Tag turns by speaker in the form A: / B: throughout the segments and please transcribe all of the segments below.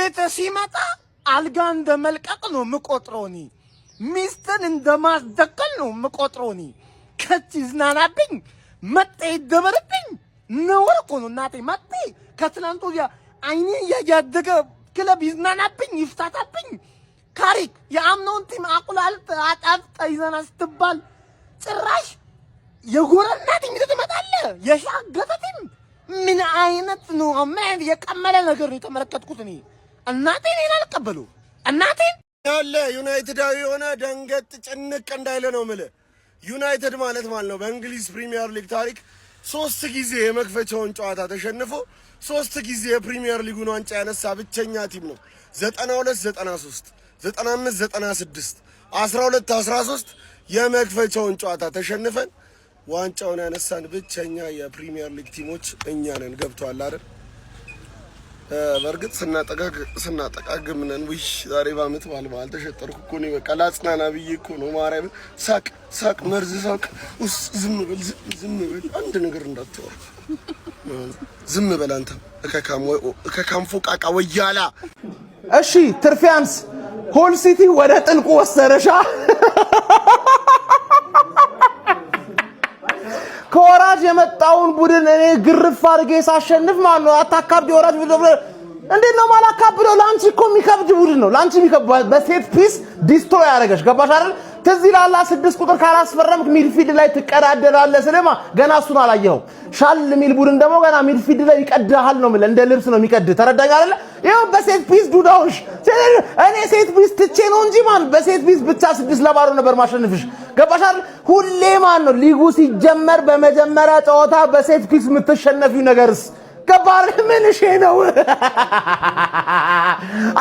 A: ቤት ሲመጣ አልጋ እንደመልቀቅ ነው የምቆጥረውኒ ሚስትን እንደማስደቀል ነው የምቆጥረውኒ ከቺ ዝናናብኝ መጤ ይደበርብኝ ነውር እኮ ነው እናቴ መጤ ከትናንቱ አይኔ ያያደገ ክለብ ይዝናናብኝ ይፍታታብኝ ካሪክ የአምኖን ቲም አቁላልት አጣፍጣ ይዘና ስትባል ጭራሽ የጎረናት እንግዲህ ትመጣለ የሻገተቲም ምን አይነት ነው አማን የቀመለ ነገር ነው የተመለከትኩት እኔ እናቴ እኔን አልቀበሉ እናቴ
B: ያለ ዩናይትዳዊ ሆነ ደንገጥ ጭንቅ እንዳይለ ነው ማለት ዩናይትድ ማለት ነው በእንግሊዝ ፕሪሚየር ሊግ ታሪክ 3 ጊዜ የመክፈቻውን ጨዋታ ተሸንፎ 3 ጊዜ የፕሪሚየር ሊጉን ዋንጫ ያነሳ ብቸኛ ቲም ነው 92 93 95 96 12 13 የመክፈቻውን ጨዋታ ተሸንፈን ዋንጫውን ያነሳን ብቸኛ የፕሪሚየር ሊግ ቲሞች እኛ ነን ገብቷል አይደል በርግጥ ስናጠቃግም ነን ውይ ዛሬ ባመት ባልባል ተሸጠርኩ እኮ ነው በቃ ላጽናና ብዬ እኮ ነው ማርያም ሳቅ መርዝ ሳቅ ዝም ብል አንድ ነገር እንዳትወራ ዝም በል አንተ ከካም ፎቃቃ ወያላ
C: እሺ ትርፊያንስ ሆል ሲቲ ወደ ጥልቁ ወሰረሻ ከወራጅ የመጣውን ቡድን እኔ ግርፍ አድርጌ ሳሸንፍ ማለት ነው አታካብድ ወራጅ ቡድን እንዴት ነው ማላካብደው ላንቺ እኮ የሚከብድ ቡድን ነው ላንቺ የሚከብድ በሴት ፒስ ዲስትሮይ ያደረገሽ ገባሽ አይደል ትዝ ይላል 6 ቁጥር ካላስፈረምክ ሚድፊልድ ላይ ትቀዳደራለህ ስለማ ገና እሱን አላየኸው ሻል ሚል ቡድን ደግሞ ገና ሚድፊልድ ላይ ይቀድሃል ነው ማለት እንደ ልብስ ነው የሚቀድ ተረዳኝ አይደል ይሄው በሴት ፒስ ዱዳውሽ እኔ ሴት ፒስ ትቼ ነው እንጂ ማን በሴት ፒስ ብቻ 6 ለባዶ ነበር ማሸነፍሽ ገባሽ አይደል ሁሌ ማን ነው ሊጉ ሲጀመር በመጀመሪያ ጨዋታ በሴት ፒስ የምትሸነፊው ነገርስ ገባር ምን እሺ ነው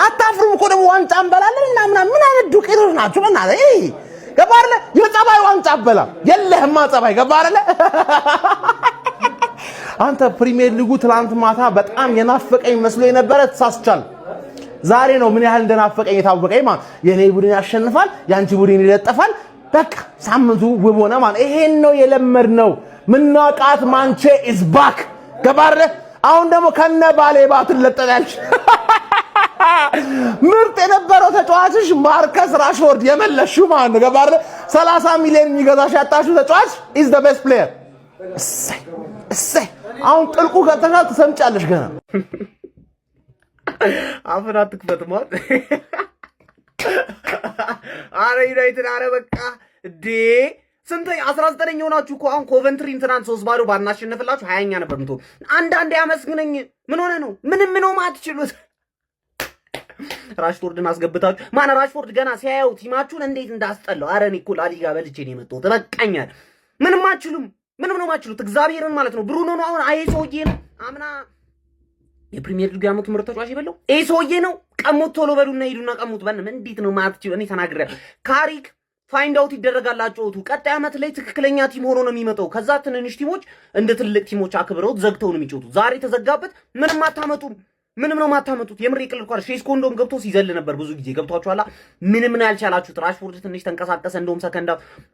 C: አታፍሩም እኮ ደግሞ ዋንጫ እንበላለን እና ምን አይነት ዱቄቶች ናችሁ በእናትህ ገባር የጸባይ ዋንጫ አበላ የለህማ ጸባይ ገባር አንተ ፕሪሚየር ሊጉ ትላንት ማታ በጣም የናፈቀኝ መስሎ የነበረ ተሳስቻል ዛሬ ነው ምን ያህል እንደናፈቀኝ የታወቀኝ ማለት የኔ ቡድን ያሸንፋል ያንቺ ቡድን ይለጠፋል በቃ ሳምንቱ ውብ ሆነ ማለት ይሄን ነው የለመድነው ምናቃት ማንቼ ኢዝ ባክ ገባር አሁን ደግሞ ከነ ባሌ ባትን ለጠላልሽ ምርጥ የነበረው ተጫዋችሽ ማርከስ ራሽፎርድ የመለሽው ማን ነው ገባር 30 ሚሊዮን የሚገዛሽ ያጣሽው ተጫዋች ኢዝ ዘ ቤስት ፕሌየር እሰይ አሁን ጥልቁ ገብተሻል ተሰምጫለሽ ገና አፈና ትክፈት ማለት አረ ዩናይትድ አረ በቃ ዲ ስንት 19ኛ ሆናችሁ እኮ አሁን ኮቨንትሪን ትናንት 3-0 ባናሸነፈላችሁ 20ኛ ነበር ምትሆን አንዳንዴ ያመስግነኝ ምን ሆነ ነው ምንም ነው ማትችሉት ራሽፎርድን አስገብታችሁ ማን ራሽፎርድ ገና ሲያየው ቲማችሁን እንዴት እንዳስጠላው አረ እኔ እኮ ላሊጋ በልቼ ነው የመጣሁት ተበቃኛል ምንም አትችሉም ምንም ነው ማትችሉት እግዚአብሔርን ማለት ነው ብሩኖ ነው አሁን አይሶዬ ነው አምና የፕሪሚየር ሊግ ያመቱ ምርጥ ተጫዋች ይበለው አይሶዬ ነው ቀሙት ቶሎ በሉና ሄዱና ቀሙት በእናትህ እንዴት ነው ማትችሉ እኔ ተናግሬያለሁ ካሪክ ፋይንድ አውት ይደረጋላችሁ ቀጣይ አመት ላይ ትክክለኛ ቲም ሆኖ ነው የሚመጣው ከዛ ትንንሽ ቲሞች እንደ ትልቅ ቲሞች አክብረው ዘግተው ነው የሚጮቱ ዛሬ ተዘጋበት ምንም ነው ማታመጡት የምር ይቅልል ኳር ሼስኮንዶም ገብቶ ሲዘል ነበር ብዙ ጊዜ ገብቷችኋላ ምንም ነው ያልቻላችሁት ራሽፎርድ ትንሽ ተንቀሳቀሰ እንደውም ሰከንዳ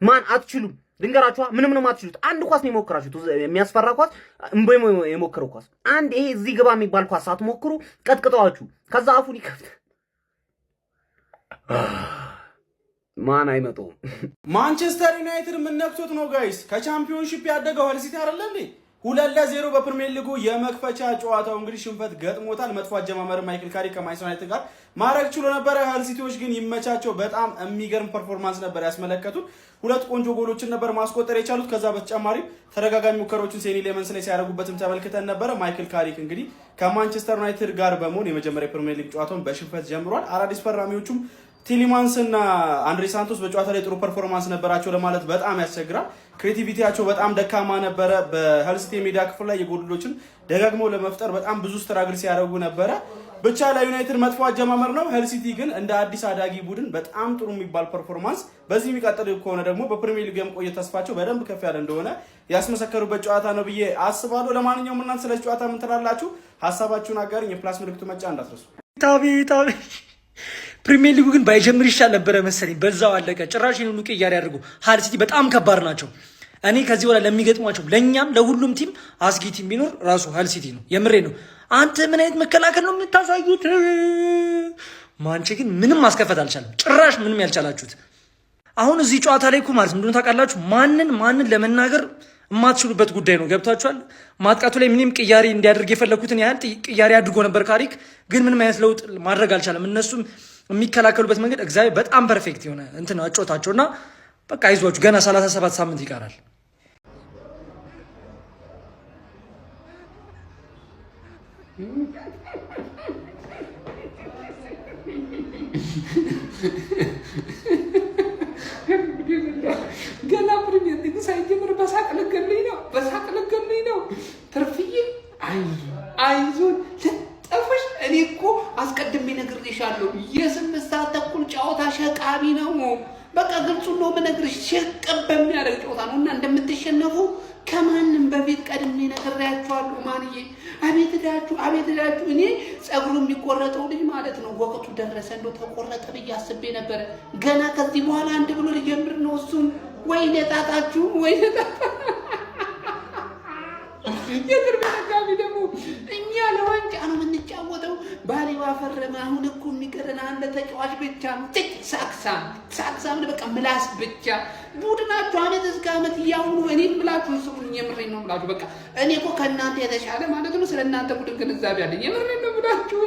C: ማን አትችሉም ድንገራችኋ ምንም ነው ማትችሉት አንድ ኳስ ነው የሞከራችሁት የሚያስፈራ ኳስ እምቦይ የሞከረው ኳስ አንድ ይሄ እዚህ ግባ የሚባል ኳስ ሳትሞክሩ ቀጥቅጣችሁ ከዛ አፉን ይከፍት ማን አይመጣው
D: ማንቸስተር ዩናይትድ ምን ነክቶት ነው ጋይስ ከቻምፒዮንሺፕ ያደገው ሀል ሲቲ አይደል እንዴ 2-0 በፕሪሚየር ሊጉ የመክፈቻ ጨዋታው እንግዲህ ሽንፈት ገጥሞታል መጥፎ አጀማመር ማይክል ካሪክ ከማንቸስተር ዩናይትድ ጋር ማድረግ ችሎ ነበር ሀል ሲቲዎች ግን ይመቻቸው በጣም የሚገርም ፐርፎርማንስ ነበር ያስመለከቱት ሁለት ቆንጆ ጎሎችን ነበር ማስቆጠር የቻሉት ከዛ በተጨማሪ ተደጋጋሚ ሙከራዎችን ሴኒ ሌመንስ ላይ ሲያደርጉበትም ተመልክተን ነበር ማይክል ካሪክ እንግዲህ ከማንቸስተር ዩናይትድ ጋር በመሆን የመጀመሪያ ፕሪሚየር ሊግ ጨዋታውን በሽንፈት ጀምሯል አዳዲስ ፈራሚዎቹም ቲሊማንስ እና አንድሬ ሳንቶስ በጨዋታ ላይ ጥሩ ፐርፎርማንስ ነበራቸው ለማለት በጣም ያስቸግራል ክሬቲቪቲያቸው በጣም ደካማ ነበረ በሀል ሲቲ ሜዳ ክፍል ላይ የጎሎችን ደጋግመው ለመፍጠር በጣም ብዙ ስትራግል ሲያደርጉ ነበረ ብቻ ለዩናይትድ መጥፎ አጀማመር ነው ሀል ሲቲ ግን እንደ አዲስ አዳጊ ቡድን በጣም ጥሩ የሚባል ፐርፎርማንስ በዚህ የሚቀጥል ከሆነ ደግሞ በፕሪሚየር ሊግ የመቆየት ተስፋቸው በደንብ ከፍ ያለ እንደሆነ ያስመሰከሩበት ጨዋታ ነው ብዬ አስባለሁ ለማንኛውም እናንተ ስለ ጨዋታ ምን ትላላችሁ ሐሳባችሁን አጋሩኝ የፕላስ ምልክቱ መጫ እንዳትረሱ
E: ታቢ ፕሪሚየር ሊጉ ግን ባይጀምር ይሻል ነበር መሰለኝ በዛው አለቀ ጭራሽ ነው ሉቄ ያደርጉ ሀል ሲቲ በጣም ከባድ ናቸው እኔ ከዚህ በኋላ ለሚገጥሟቸው ለኛም ለሁሉም ቲም አስጊ ቲም ቢኖር ራሱ ሀል ሲቲ ነው የምሬ ነው አንተ ምን አይነት መከላከል ነው የምታሳዩት ማንቼ ግን ምንም ማስከፈት አልቻለም። ጭራሽ ምንም ያልቻላችሁት አሁን እዚህ ጨዋታ ላይ እኮ ማለት እንደሆነ ታውቃላችሁ፣ ማንን ለመናገር የማትችሉበት ጉዳይ ነው። ገብታችኋል? ማጥቃቱ ላይ ምንም ቅያሬ እንዲያደርግ የፈለኩትን ያህል ቅያሬ አድርጎ ነበር ካሪክ፣ ግን ምንም አይነት ለውጥ ማድረግ አልቻለም። እነሱም የሚከላከሉበት መንገድ እግዚአብሔር በጣም ፐርፌክት የሆነ እንትን አጮታቸው እና በቃ አይዟችሁ ገና 37 ሳምንት ይቀራል።
F: ገና ፕሪሚየር ሊግ ሳይጀምር በሳቅ ልገለኝ ነው። ትርፍዬ አይዞን ልጠፈሽ። እኔ እኮ አስቀድሜ ነግሬሻለሁ። የ8 ሰዓት ተኩል ጨዋታ ሸቃቢ ነው። በቃ ግልጹን ነው የምነግርሽ። ሸቀብ በሚያደርግ ጨዋታ ነው እና እንደምትሸነፉ ከማንም በፊት ቀድሜ ነግሬያችኋለሁ። ማንዬ አቤት እዳችሁ። እኔ ጸጉሩ የሚቆረጠው ልጅ ማለት ነው ወቅቱ ደረሰ። እንደው ተቆረጠ ብዬ አስቤ ነበረ። ገና ከዚህ በኋላ አንድ ብሎ ሊጀምር ነው እሱም። ወይኔ ጣጣችሁ። የትርፍ ደጋፊ ደግሞ እኛ ለዋንጫ ነው የምንጫወተው። ባሌዋ ፈረመ። አሁን እኮ የሚቀረን አንድ ተጫዋች ብቻ ነው። ሳክሳም በቃ ምላስ ብቻ። ቡድናችሁ አመት እስከ አመት እያሁኑ እኔን ብላችሁ ስሙኝ። የምሬን ነው ብላችሁ በቃ እኔ እኮ ከእናንተ የተሻለ ማለት ነው ስለ እናንተ ቡድን ግንዛቤ አለኝ። የምሬን ነው ብላችሁ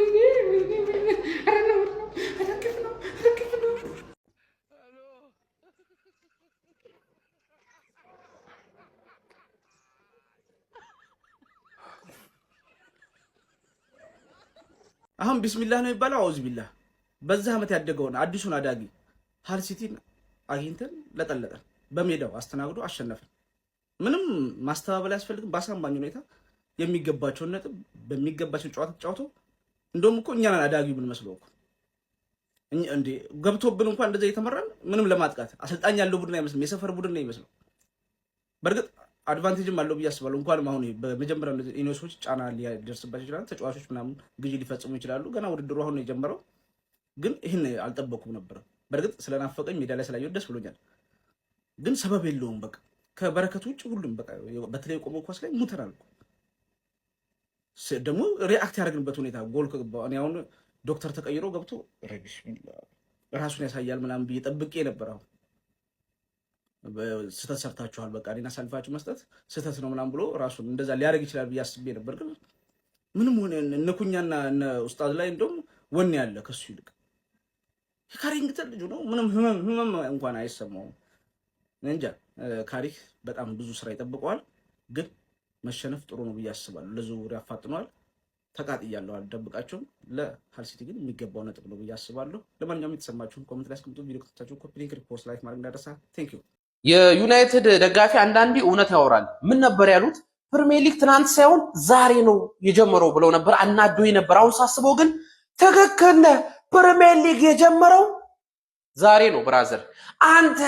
D: አሁን ቢስሚላህ ነው የሚባለው። አውዝ ቢላህ በዛ አመት ያደገውን አዲሱን አዳጊ ሃል ሲቲን አግኝተን ለጠለጠን፣ በሜዳው አስተናግዶ አሸነፈን። ምንም ማስተባበል አያስፈልግም። በአሳማኝ ሁኔታ የሚገባቸውን ነጥብ በሚገባቸው ጨዋታ ተጫውተው እንደውም እኮ እኛን አዳጊው ምን መስለው እኮ እንዴ ገብቶብን እንኳን እንደዛ እየተመራን ምንም ለማጥቃት አሰልጣኝ ያለው ቡድን አይመስልም። የሰፈር ቡድን ነው የሚመስለው። በእርግጥ አድቫንቴጅም አለው ብዬ አስባለሁ። እንኳንም አሁን በመጀመሪያ ኢኖሶች ጫና ሊደርስባቸው ይችላል። ተጫዋቾች ምናምን ግዢ ሊፈጽሙ ይችላሉ። ገና ውድድሩ አሁን ነው የጀመረው። ግን ይህን አልጠበኩም ነበር። በእርግጥ ስለናፈቀኝ ሜዳ ላይ ስላየሁት ደስ ብሎኛል። ግን ሰበብ የለውም። በቃ ከበረከቱ ውጭ ሁሉም በቃ በተለይ ቆመ ኳስ ላይ ሙተናል። ደግሞ ሪአክት ያደረግንበት ሁኔታ ጎል ከገባ እኔ አሁን ዶክተር ተቀይሮ ገብቶ ራሱን ያሳያል ምናምን ብዬ ጠብቄ ነበር። አሁን ስህተት ሰርታችኋል፣ በቃ እኔን አሳልፋችሁ መስጠት ስህተት ነው ምናምን ብሎ ራሱን እንደዛ ሊያደርግ ይችላል ብዬ አስቤ ነበር። ግን ምንም ሆነ እነ ኩኛና እነ ኡስታዝ ላይ እንደውም ወኔ ያለ ከሱ ይልቅ የካሪንግተን ልጁ ነው። ምንም ህመም እንኳን አይሰማውም። እንጃ ካሪክ በጣም ብዙ ስራ ይጠብቀዋል። ግን መሸነፍ ጥሩ ነው ብዬ አስባለሁ። ለዝውውር ያፋጥነዋል። ተቃጥያለሁ፣ አልደብቃቸውም። ለሃል ሲቲ ግን የሚገባው ነጥብ ነው ብዬ አስባለሁ። ለማንኛውም የተሰማችሁን ኮሜንት ላይ አስቀምጡ። ቪዲዮ ከተቻችሁ ኮፒ ሊንክ፣ ሪፖስት፣ ላይክ ማድረግ እንዳይረሳ። ቴንክ ዩ።
G: የዩናይትድ ደጋፊ አንዳንዴ እውነት ያወራል። ምን ነበር ያሉት? ፕሪሚየር ሊግ ትናንት ሳይሆን ዛሬ ነው የጀመረው ብለው ነበር። አናዶኝ ነበር። አሁን ሳስበው ግን ትክክል ነህ። ፕሪሚየር ሊግ የጀመረው ዛሬ ነው ብራዘር። አንተ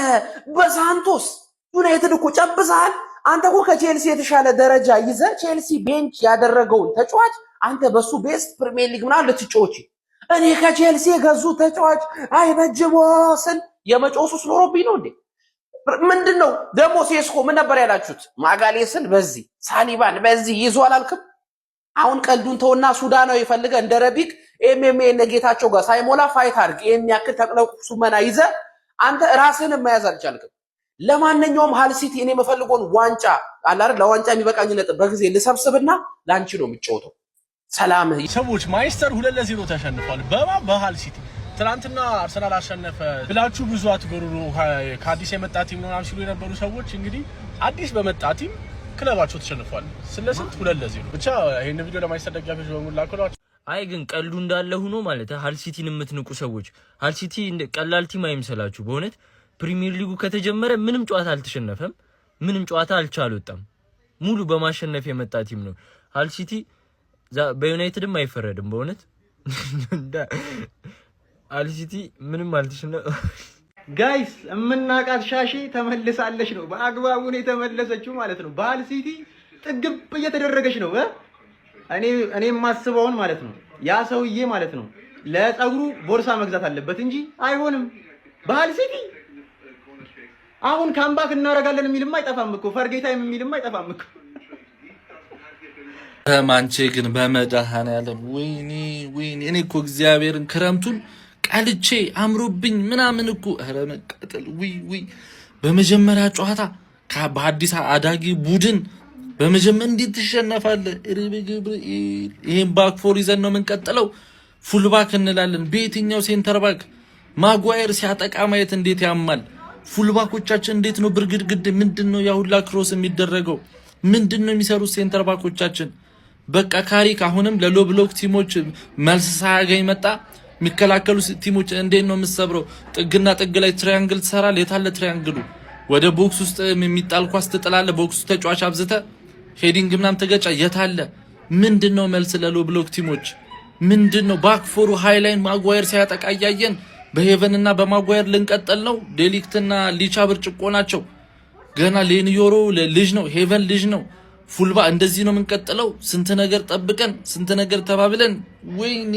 G: በሳንቶስ ዩናይትድ እኮ ጨብሰሃል። አንተ እኮ ከቼልሲ የተሻለ ደረጃ ይዘህ ቼልሲ ቤንች ያደረገውን ተጫዋች አንተ በሱ ቤስት ፕሪሚየር ሊግ ምናምን ልትጫወች። እኔ ከቼልሲ የገዙ ተጫዋች አይበጅም ስል የመጮሱ ኖሮብኝ ነው እንዴ? ምንድነው ደግሞ? ሴስኮ ምን ነበር ያላችሁት? ማጋሌስን በዚህ ሳሊባን በዚህ ይዞ አላልክም? አሁን ቀልዱን ተውና ሱዳናዊ ፈልገ እንደ ረቢክ ኤምኤምኤ ነገታቸው ጋር ሳይሞላ ፋይት አድርግ። የሚያክል ተቅለው ሱመና ይዘ አንተ ራስህን መያዝ አልቻልክም። ለማንኛውም ሃል ሲቲ እኔ የምፈልገውን ዋንጫ አለ አይደል? ለዋንጫ የሚበቃኝ ነጥብ በጊዜ ልሰብስብና ላንቺ ነው የምጫወተው። ሰላም
H: ሰዎች። ማንቸስተር 2-0 ተሸንፏል። በሃል ሲቲ ትናንትና አርሰናል አሸነፈ ብላችሁ ብዙ አትጎሩ። ከአዲስ የመጣ ቲም ነው ምናምን ሲሉ የነበሩ ሰዎች እንግዲህ አዲስ በመጣ ቲም ክለባቸው ተሸንፏል። ስለስንት 2-0 ብቻ። ይሄን ቪዲዮ ለማንቸስተር ደጋፊዎች በሙሉ አከሏቸው።
I: አይ ግን ቀልዱ እንዳለ ሆኖ ማለት ሃል ሲቲን የምትንቁ ሰዎች ሃል ሲቲ ቀላል ቲም አይምሰላችሁ። በእውነት ፕሪሚየር ሊጉ ከተጀመረ ምንም ጨዋታ አልተሸነፈም፣ ምንም ጨዋታ አልቻልወጣም። ሙሉ በማሸነፍ የመጣ ቲም ነው ሃል ሲቲ። በዩናይትድም አይፈረድም በእውነት ሃል ሲቲ ምንም አልተሸነፈ።
J: ጋይስ እምናቃት ሻሺ ተመልሳለች ነው። በአግባቡ ነው የተመለሰችው ማለት ነው። በሃል ሲቲ ጥግብ እየተደረገች ነው። እኔ የማስበውን ማለት ነው ያ ሰውዬ ማለት ነው ለፀጉሩ ቦርሳ መግዛት አለበት እንጂ አይሆንም። በሃል ሲቲ አሁን ካምባክ እናረጋለን የሚልም አይጠፋም እኮ ፈርጌታይም የሚልም አይጠፋም እኮ።
K: ማንቼ ግን በመድኃኒዓለም ወይኔ እኔ እኮ እግዚአብሔርን ክረምቱን ቀልቼ አምሮብኝ ምናምን እኮ ኧረ መቃጠል ዊ በመጀመሪያ ጨዋታ በአዲስ አዳጊ ቡድን በመጀመሪያ እንዴት ትሸነፋለህ? ይሄን ባክ ፎር ይዘን ነው የምንቀጥለው። ፉልባክ እንላለን። በየትኛው ሴንተር ባክ ማጓየር ሲያጠቃ ማየት እንዴት ያማል። ፉልባኮቻችን እንዴት ነው ብርግድግድ ምንድነው ያሁላ ክሮስ የሚደረገው? ምንድነው የሚሰሩት ሴንተር ባኮቻችን? በቃ ካሪክ አሁንም ለሎ ብሎክ ቲሞች መልስ ሳያገኝ መጣ። የሚከላከሉ ቲሞች እንዴት ነው የምትሰብረው? ጥግና ጥግ ላይ ትራያንግል ትሰራል። የታለ ትራያንግሉ? ወደ ቦክስ ውስጥ የሚጣል ኳስ ትጥላለ። ቦክሱ ተጫዋች አብዝተ ሄዲንግ ምናም ተገጫ። የታለ ምንድነው መልስ ለሎ ብሎክ ቲሞች? ምንድነው ባክፎሩ ሃይላይን ማጓየር ሲያጠቃ ያያየን? በሄቨንና በማጓየር ልንቀጥል ነው። ዴሊክትና ሊቻ ብርጭቆ ናቸው። ገና ሌንዮሮ ልጅ ነው። ሄቨን ልጅ ነው። ፉልባ እንደዚህ ነው የምንቀጥለው። ስንት ነገር ጠብቀን ስንት ነገር ተባብለን ወይኔ